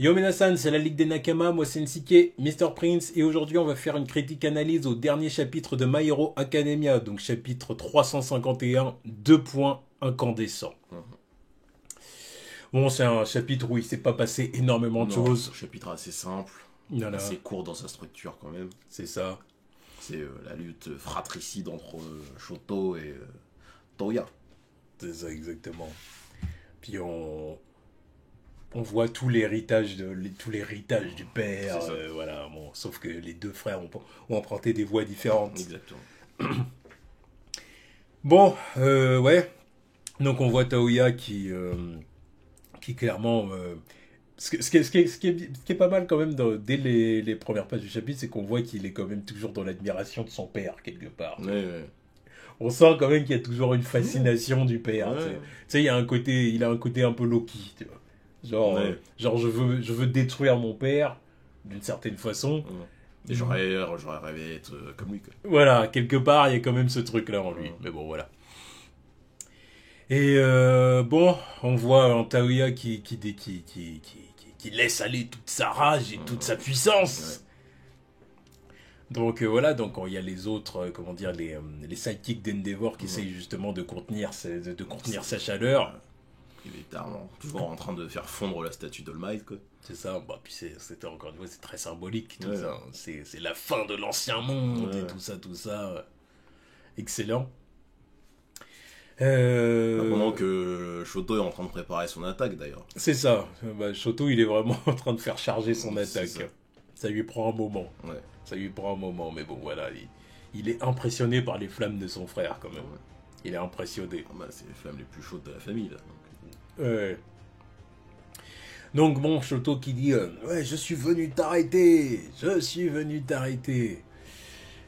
Yo Minasan, c'est la Ligue des Nakama, moi c'est Nsike, Mr. Prince, et aujourd'hui on va faire une critique analyse au dernier chapitre de My Hero Academia, donc chapitre 351, 2 points incandescents. Bon, c'est un chapitre où il s'est pas passé énormément de choses. Un chapitre assez simple, Voilà. assez court dans sa structure quand même. C'est ça. C'est la lutte fratricide entre Shoto et Toya. C'est ça exactement. Puis on voit tout l'héritage du père, voilà. Bon, sauf que les deux frères ont emprunté des voies différentes. Exactement. Bon, ouais. Donc on voit Taoya qui clairement... ce qui est pas mal quand même dès les premières pages du chapitre, c'est qu'on voit qu'il est quand même toujours dans l'admiration de son père, quelque part. Ouais. On sent quand même qu'il y a toujours une fascination du père. Ouais. Tu sais, il a un côté un peu Loki, tu vois. Genre je veux détruire mon père, d'une certaine façon. Ouais. Et j'aurais rêvé être comme lui, quoi. Voilà, quelque part, il y a quand même ce truc-là en lui. Mais bon, voilà. Et bon, on voit un Taoya qui laisse aller toute sa rage et toute sa puissance. Ouais. Donc voilà, donc il y a les autres, comment dire, les sidekicks d'Endeavor qui essayent justement de contenir sa chaleur. Évidemment, toujours en train de faire fondre la statue d'All Might, quoi. C'est ça, bah, puis c'était encore une fois, c'est très symbolique, tout ça. C'est la fin de l'ancien monde et tout ça. Excellent. Pendant que Shoto est en train de préparer son attaque, d'ailleurs. C'est ça. Bah, Shoto, il est vraiment en train de faire charger son attaque. Ça lui prend un moment. Ouais. Ça lui prend un moment, mais bon, voilà. Il est impressionné par les flammes de son frère, quand même. Ouais. Il est impressionné. Ah bah, c'est les flammes les plus chaudes de la famille, là. Donc bon, Shoto qui dit ouais, je suis venu t'arrêter.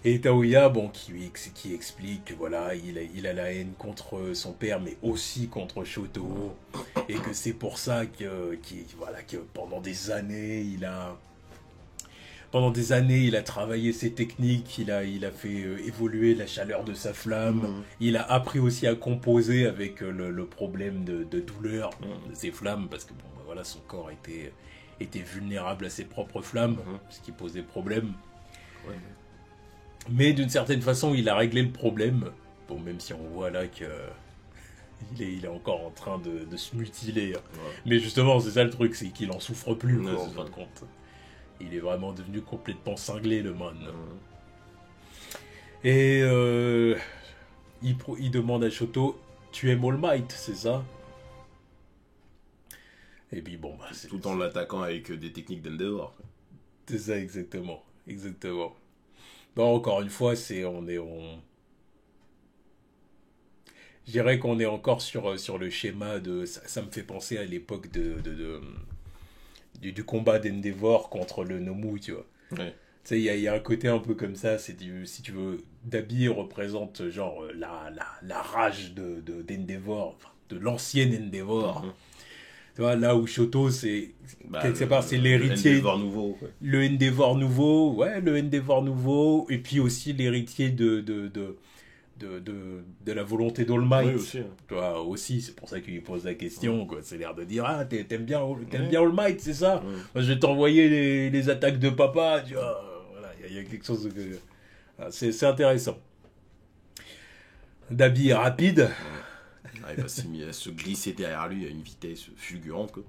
Et Taoya, bon, qui explique que voilà, il a la haine contre son père, mais aussi contre Shoto, et que c'est pour ça que pendant des années, il a travaillé ses techniques, il a fait évoluer la chaleur de sa flamme, il a appris aussi à composer avec le problème de douleur de ses flammes, parce que bon, bah, voilà, son corps était vulnérable à ses propres flammes, ce qui posait problème. Ouais. Mais d'une certaine façon, il a réglé le problème. Bon, même si on voit là que il est encore en train de se mutiler. Ouais. Mais justement, c'est ça le truc, c'est qu'il en souffre plus, quoi, en fin de compte. Il est vraiment devenu complètement cinglé, le man. Et il demande à Shoto, tu aimes All Might, c'est ça? Et puis bon, bah, tout le temps l'attaquant avec des techniques d'Endeavor. C'est ça, exactement. Bon, encore une fois, je dirais qu'on est encore sur le schéma de... Ça me fait penser à l'époque du combat d'Endeavor contre le Nomu, tu vois. Ouais. Tu sais, il y a un côté un peu comme ça, si tu veux, Dabi représente genre la rage d'Endeavor, de l'ancienne Endeavor. Tu vois, là où Shoto, c'est quelque part, c'est l'héritier. Le Endeavor nouveau. Ouais. Le Endeavor nouveau, et puis aussi l'héritier de la volonté d'All Might. Oui, aussi. Tu vois, aussi, c'est pour ça qu'il lui pose la question, quoi. C'est l'air de dire, ah, t'aimes bien All Might, c'est ça? Moi, je vais t'envoyer les attaques de papa, tu vois. Voilà, il y a quelque chose de... C'est intéressant. Dabi est rapide. Il va se glisser derrière lui à une vitesse fulgurante, quoi.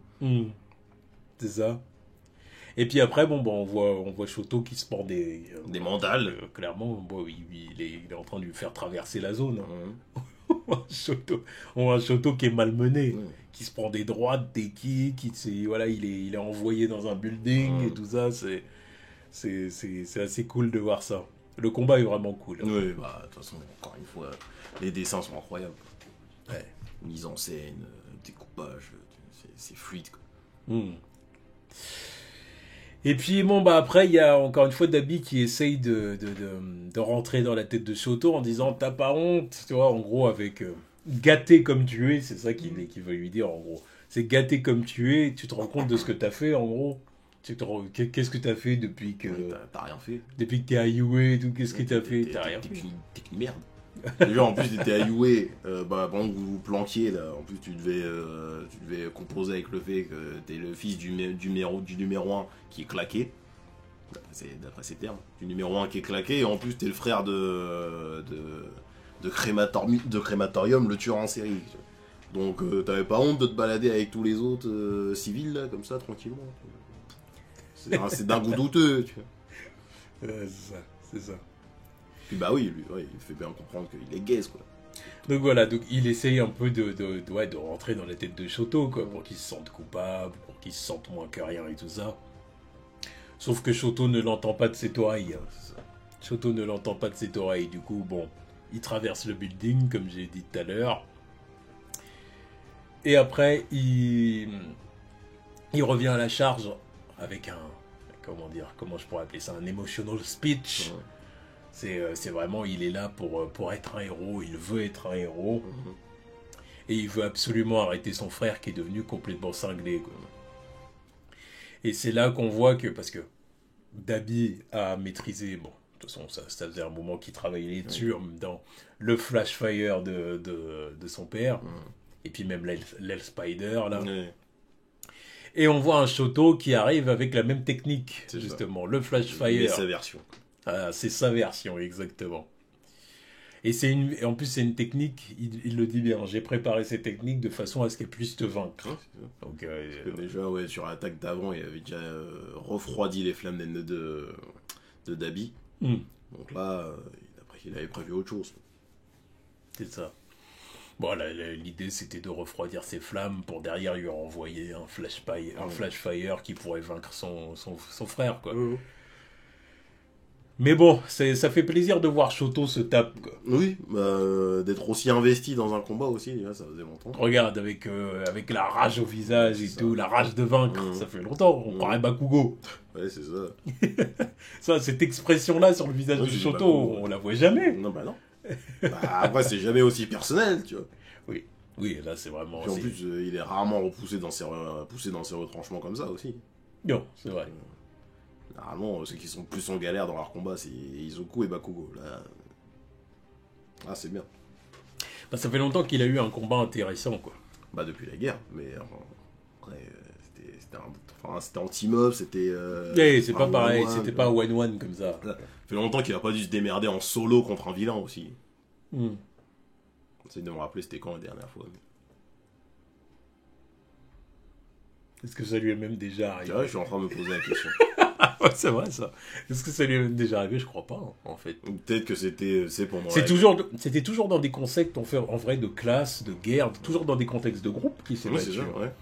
C'est ça. Et puis après, on voit Shoto qui se prend des mandales. Clairement, bon, il est en train de lui faire traverser la zone. On voit un Shoto qui est malmené, qui se prend des droites, des kicks, il est envoyé dans un building et tout ça. C'est assez cool de voir ça. Le combat est vraiment cool. Oui, bah, de toute façon, encore une fois, les dessins sont incroyables. Ouais. Mise en scène, découpage, c'est fluide, quoi. Et puis bon, bah après il y a encore une fois Dabi qui essaye de rentrer dans la tête de Shoto en disant t'as pas honte, tu vois, en gros avec gâté comme tu es, c'est ça qu'il veut lui dire en gros. C'est gâté comme tu es, tu te rends compte de ce que t'as fait en gros. Qu'est-ce que t'as fait depuis que... T'as rien fait. Depuis que t'es à UA et tout, qu'est-ce que t'as fait? T'as rien fait. T'es qu'une merde. Déjà, en plus, t'étais à Yue, pendant que vous vous planquiez, là, en plus, tu devais composer avec le fait que t'es le fils du numéro 1 qui est claqué, d'après ces termes, du numéro 1 qui est claqué, et en plus, t'es le frère de crématorium, le tueur en série. Donc, t'avais pas honte de te balader avec tous les autres civils, là, comme ça, tranquillement. C'est d'un goût douteux, tu vois. C'est ça. Puis bah oui, lui, ouais, il fait bien comprendre qu'il est gaze, quoi. Donc voilà, donc il essaye un peu de rentrer dans la tête de Shoto, quoi, pour qu'il se sente coupable, pour qu'il se sente moins que rien et tout ça. Sauf que Shoto ne l'entend pas de cette oreille. Hein. Shoto ne l'entend pas de cette oreille. Du coup, bon, il traverse le building, comme j'ai dit tout à l'heure. Et après, il revient à la charge avec un... comment je pourrais appeler ça? Un emotional speech. Ouais. C'est vraiment, il est là pour être un héros, il veut être un héros. Et il veut absolument arrêter son frère qui est devenu complètement cinglé, quoi. Et c'est là qu'on voit que, parce que Dabi a maîtrisé, bon, de toute façon, ça faisait un moment qu'il travaillait dessus, dans le flash fire de son père, et puis même l'aile spider, là. Et on voit un Shoto qui arrive avec la même technique, justement, le flash fire. Mais sa version. Ah, c'est sa version, exactement. Et en plus, c'est une technique, il le dit bien, j'ai préparé ces techniques de façon à ce qu'elles puissent te vaincre. Donc, parce que déjà, ouais, sur l'attaque d'avant, il avait déjà refroidi les flammes de Dabi. Donc là, il avait prévu autre chose. C'est ça. Bon, l'idée, c'était de refroidir ses flammes pour derrière lui envoyer un flash fire qui pourrait vaincre son frère, quoi. Mais bon, ça fait plaisir de voir Shoto se tape, quoi. Oui, d'être aussi investi dans un combat aussi, déjà, ça faisait longtemps. Regarde, avec la rage au visage et tout, la rage de vaincre, ça fait longtemps, on croirait Bakugo. Ouais, c'est ça. Cette expression-là sur le visage de Shoto, on la voit jamais. Non, bah non. Après, c'est jamais aussi personnel, tu vois. Oui, là, c'est vraiment... Puis en plus, il est rarement poussé dans ses retranchements comme ça aussi. Non, c'est vrai. Normalement, ceux qui sont plus en galère dans leur combat, c'est Izuku et Bakugo. Là, c'est bien. Ça fait longtemps qu'il a eu un combat intéressant, quoi. Depuis la guerre, mais après, c'était en team-up, c'était... c'est pas pareil, c'était pas one-one comme ça. Ça fait longtemps qu'il a pas dû se démerder en solo contre un vilain aussi. J'essaie de me rappeler c'était quand la dernière fois. Est-ce que ça lui est même déjà arrivé? C'est vrai, je suis en train de me poser la question. Ouais, c'est vrai ça. Est-ce que ça lui est même déjà arrivé? Je crois pas, en fait. Peut-être que c'est pendant C'était toujours dans des concepts en vrai de classe, de guerre, toujours dans des contextes de groupe qui s'est battu. C'est ça, ouais.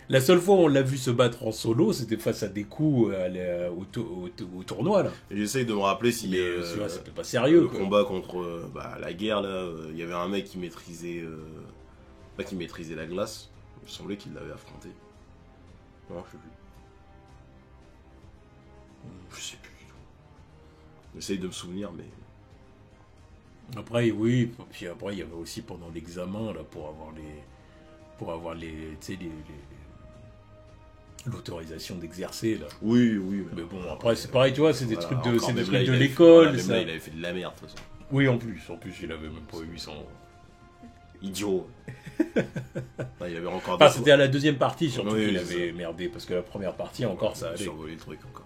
La seule fois où on l'a vu se battre en solo, c'était face à des coups au tournoi, là. Et j'essaye de me rappeler si... Mais celui-là, c'était pas sérieux, le combat contre la guerre, là, il y avait un mec qui maîtrisait... pas qui maîtrisait la glace. Il me semblait qu'il l'avait affronté. Non, je sais plus. Je sais plus du tout. J'essaye de me souvenir, mais... Après, oui. Puis après, il y avait aussi pendant l'examen, là, pour avoir l'autorisation d'exercer, là. Oui. Mais bon, après, c'est pareil, tu vois, c'est des trucs de l'école. l'école. Même là, il avait fait de la merde, de toute façon. Oui, en plus, il avait même pas eu son... Idiot. Il avait encore c'était à la deuxième partie, surtout qu'il avait merdé, parce que la première partie, encore, ça allait. Survolé le truc, encore.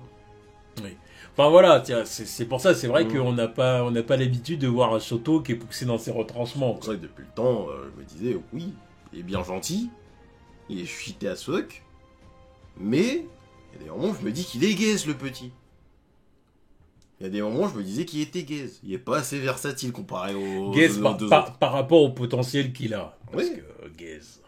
Oui. Enfin voilà, c'est pour ça, c'est vrai qu'on n'a pas l'habitude de voir un Shoto qui est poussé dans ses retranchements. C'est vrai que depuis le temps, je me disais, oui, il est bien gentil, il est cheaté as fuck, mais il y a des moments où je me dis qu'il est gaze, le petit. Il y a des moments où je me disais qu'il était gaze. Il est pas assez versatile comparé aux gaze deux autres. Par rapport au potentiel qu'il a. Parce que gaze,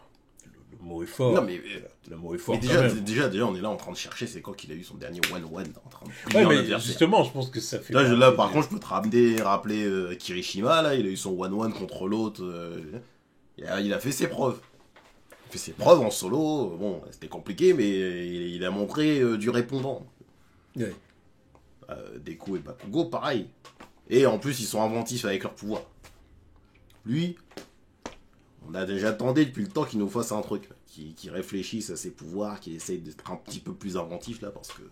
le mot est fort. Non, mais le mot est fort. Mais déjà, on est là en train de chercher c'est quand qu'il a eu son dernier 1-1 en train de punir l'adversaire. Justement, je pense que ça fait... Là par contre, je peux te rappeler Kirishima, là, il a eu son 1-1 contre l'autre. Il a fait ses preuves. Il a fait ses preuves en solo. Bon, c'était compliqué, mais il a montré du répondant. Oui. Deku et Bakugo, pareil. Et en plus, ils sont inventifs avec leur pouvoir. Lui, on a déjà attendu depuis le temps qu'il nous fasse un truc, qui réfléchisse à ses pouvoirs, qui essaye d'être un petit peu plus inventif là, parce que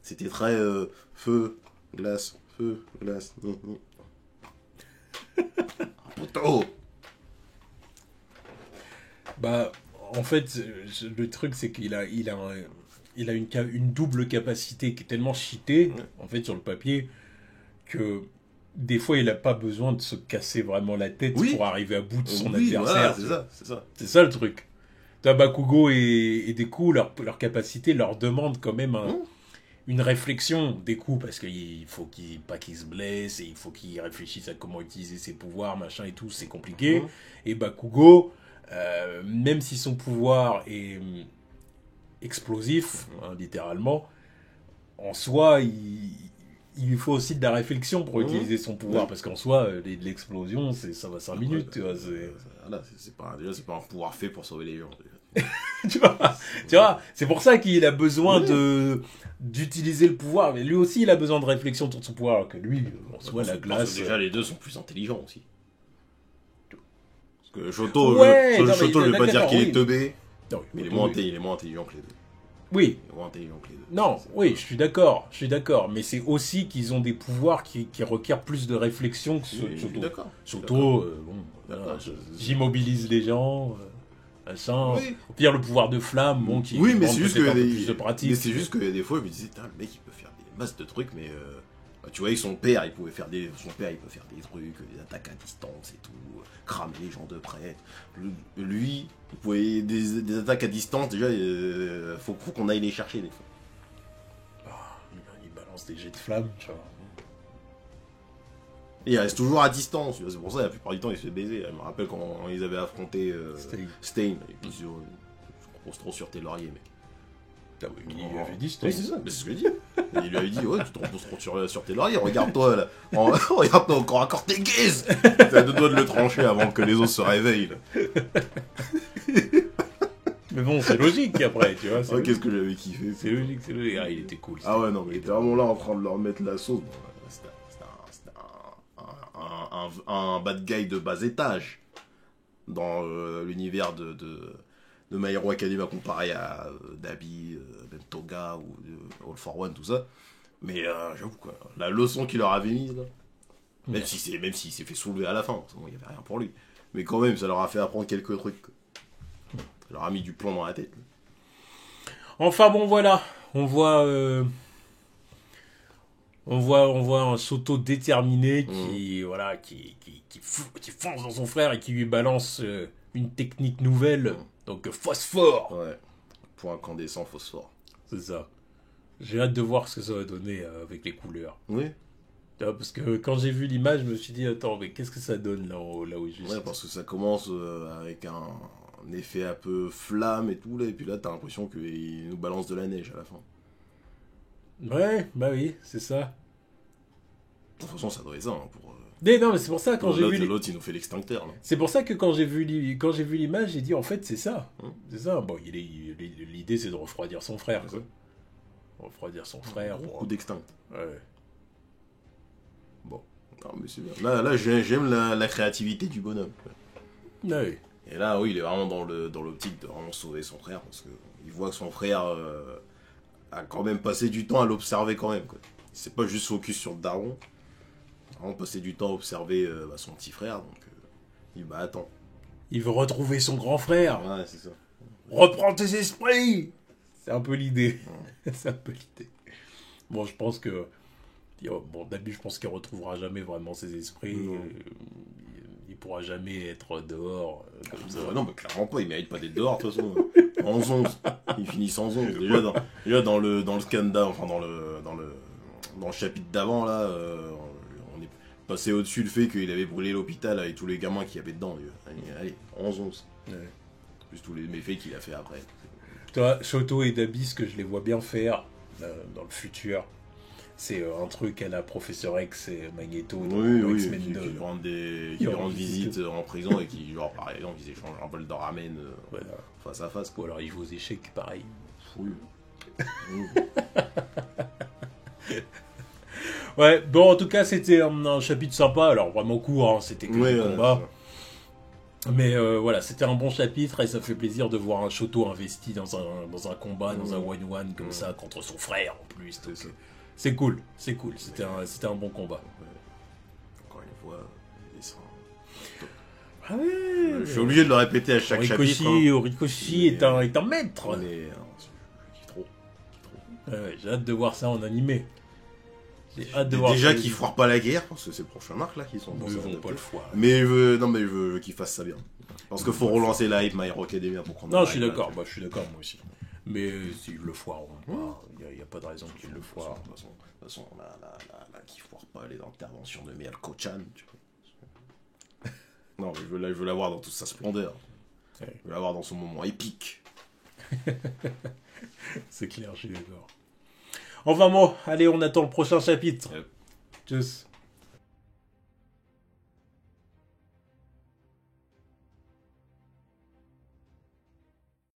c'était très feu, glace. photo. Bah, en fait, le truc, c'est qu'il a, il a une double capacité qui est tellement cheatée, en fait, sur le papier, que des fois, il n'a pas besoin de se casser vraiment la tête pour arriver à bout de son adversaire. Voilà, c'est ça, c'est ça. C'est ça le truc. T'as Bakugo et Deku, leur capacité leur demande quand même une réflexion des coups, parce qu'il faut pas qu'il se blesse, et il faut qu'il réfléchisse à comment utiliser ses pouvoirs, machin et tout, c'est compliqué. Et Bakugo, même si son pouvoir est explosif, littéralement, en soi, il lui faut aussi de la réflexion pour utiliser son pouvoir, parce qu'en soi, l'explosion, ça va 5 minutes, tu vois. C'est pas un pouvoir fait pour sauver les gens. tu vois, c'est pour ça qu'il a besoin d'utiliser le pouvoir, mais lui aussi, il a besoin de réflexion sur son pouvoir, alors que lui, en soi, la glace... Déjà, les deux sont plus intelligents aussi. Parce que Shoto, je vais pas dire qu'il est teubé, mais il est moins intelligent que les deux. Oui. Il est moins intelligent que les deux. Non, oui, je suis d'accord. Mais c'est aussi qu'ils ont des pouvoirs qui requièrent plus de réflexion que Shoto. D'accord. Shoto, j'immobilise les gens, au pire le pouvoir de flamme, qui mais c'est juste un peu plus de pratique. Mais c'est juste que des fois, je me disais, le mec, il peut faire des masses de trucs, mais... tu vois, avec son père, il peut faire des trucs, des attaques à distance et tout, cramer les gens de près. Lui, il pouvait des attaques à distance, déjà, faut qu'on aille les chercher des fois. Il balance des jets de flammes, tu vois. Et il reste toujours à distance, c'est pour ça la plupart du temps il se fait baiser. Je me rappelle quand ils avaient affronté Stein, et puis je repose trop sur tes lauriers, mec. Il lui avait dit, c'est ça, c'est ce que je dis. Il lui avait dit, ouais, tu te reposes trop sur tes lauriers, regarde-toi là, regarde-toi encore à corps tes guises. T'as deux doigts de le trancher avant que les os se réveillent. Là. Mais bon, c'est logique après, tu vois. Qu'est-ce que j'avais kiffé. C'est logique. Ah, il était cool. Ah ouais, non, mais il était vraiment là en train de leur mettre la sauce. C'était un bad guy de bas étage dans l'univers de My Hero Academia comparé à Dabi, Bentoga ou All for One, tout ça. Mais j'avoue, quoi, la leçon qu'il leur avait mise, là, même s'il s'est fait soulever à la fin, il n'y avait rien pour lui. Mais quand même, ça leur a fait apprendre quelques trucs. Quoi. Ça leur a mis du plomb dans la tête. Enfin bon, voilà. On voit un Shoto déterminé qui fonce dans son frère et qui lui balance une technique nouvelle. Donc phosphore. Ouais. Point incandescent phosphore. C'est ça. J'ai hâte de voir ce que ça va donner avec les couleurs. Oui. Parce que quand j'ai vu l'image, je me suis dit, attends, mais qu'est-ce que ça donne là où je suis. Ouais, parce que ça commence avec un effet un peu flamme et tout, là, et puis là, t'as l'impression qu'il nous balance de la neige à la fin. Ouais, bah oui, c'est ça. De toute façon, ça doit être ça, hein, pour... Non, mais c'est pour ça quand j'ai vu... L'autre, il nous fait l'extincteur, là. C'est pour ça que quand j'ai vu l'image, j'ai dit, en fait, c'est ça. C'est ça. Bon, l'idée, c'est de refroidir son frère, quoi. Refroidir son frère. Coup d'extinct. Ouais. Bon. Non, mais c'est bien. Là j'aime la créativité du bonhomme. Ouais. Et là, oui, il est vraiment dans l'optique de vraiment sauver son frère, parce qu'il voit que son frère a quand même passé du temps à l'observer quand même, quoi. C'est pas juste focus sur le daron. Vraiment passer du temps à observer son petit frère, donc il dit, bah attends. Il veut retrouver son grand frère. Ouais, c'est ça. Reprends tes esprits. C'est un peu l'idée. C'est un peu l'idée. Bon, je pense que... Bon, Dabi, je pense qu'il retrouvera jamais vraiment ses esprits. Il pourra jamais être dehors comme ça. Non, mais clairement pas, il mérite pas d'être dehors de toute façon. En 11. Il finit sans 11. Déjà dans le scandale, enfin dans le chapitre d'avant là, on est passé au-dessus le fait qu'il avait brûlé l'hôpital avec tous les gamins qu'il y avait dedans. Allez, 11. Ouais. Plus tous les méfaits qu'il a fait après. Toi, Shoto et Dabi, ce que je les vois bien faire dans le futur, c'est un truc à la Professeur X et Magneto dans X-Men 2. Qui rendent visite en prison et qui, genre, par exemple, ils échangent un bol de ramen face à face. Ou alors ils jouent aux échecs, pareil. Oui. Ouais, bon, en tout cas, c'était un chapitre sympa. Alors, vraiment court, hein, c'était que le combat. Mais voilà, c'était un bon chapitre et ça fait plaisir de voir un Shoto investi dans un combat, dans un one-one comme ça, contre son frère en plus. Donc, c'est cool. C'était un bon combat. Encore une fois, Ah ouais. Je suis obligé de le répéter à chaque chapitre. Horikoshi est un maître. On est... Trop. Ouais, j'ai hâte de voir ça en animé. J'ai hâte de voir déjà ça. qu'ils foirent pas la guerre, parce que c'est le prochain arc là qui sont Ils vont pas le foirer. Mais je veux qu'ils fassent ça bien. Parce qu'il faut relancer la hype My Hero Academia pour prendre. Non, je suis d'accord. Je suis d'accord moi aussi. Mais s'ils le foireront pas, il n'y a pas de raison qu'ils le foirent. De toute façon, là, qu'ils foirent pas les interventions de Miyako-chan. Tu vois. Non, je veux la voir dans toute sa splendeur. Ouais. Je veux la voir dans son moment épique. C'est clair, je suis d'accord. Enfin bon, allez, on attend le prochain chapitre. Yep. Tchuss.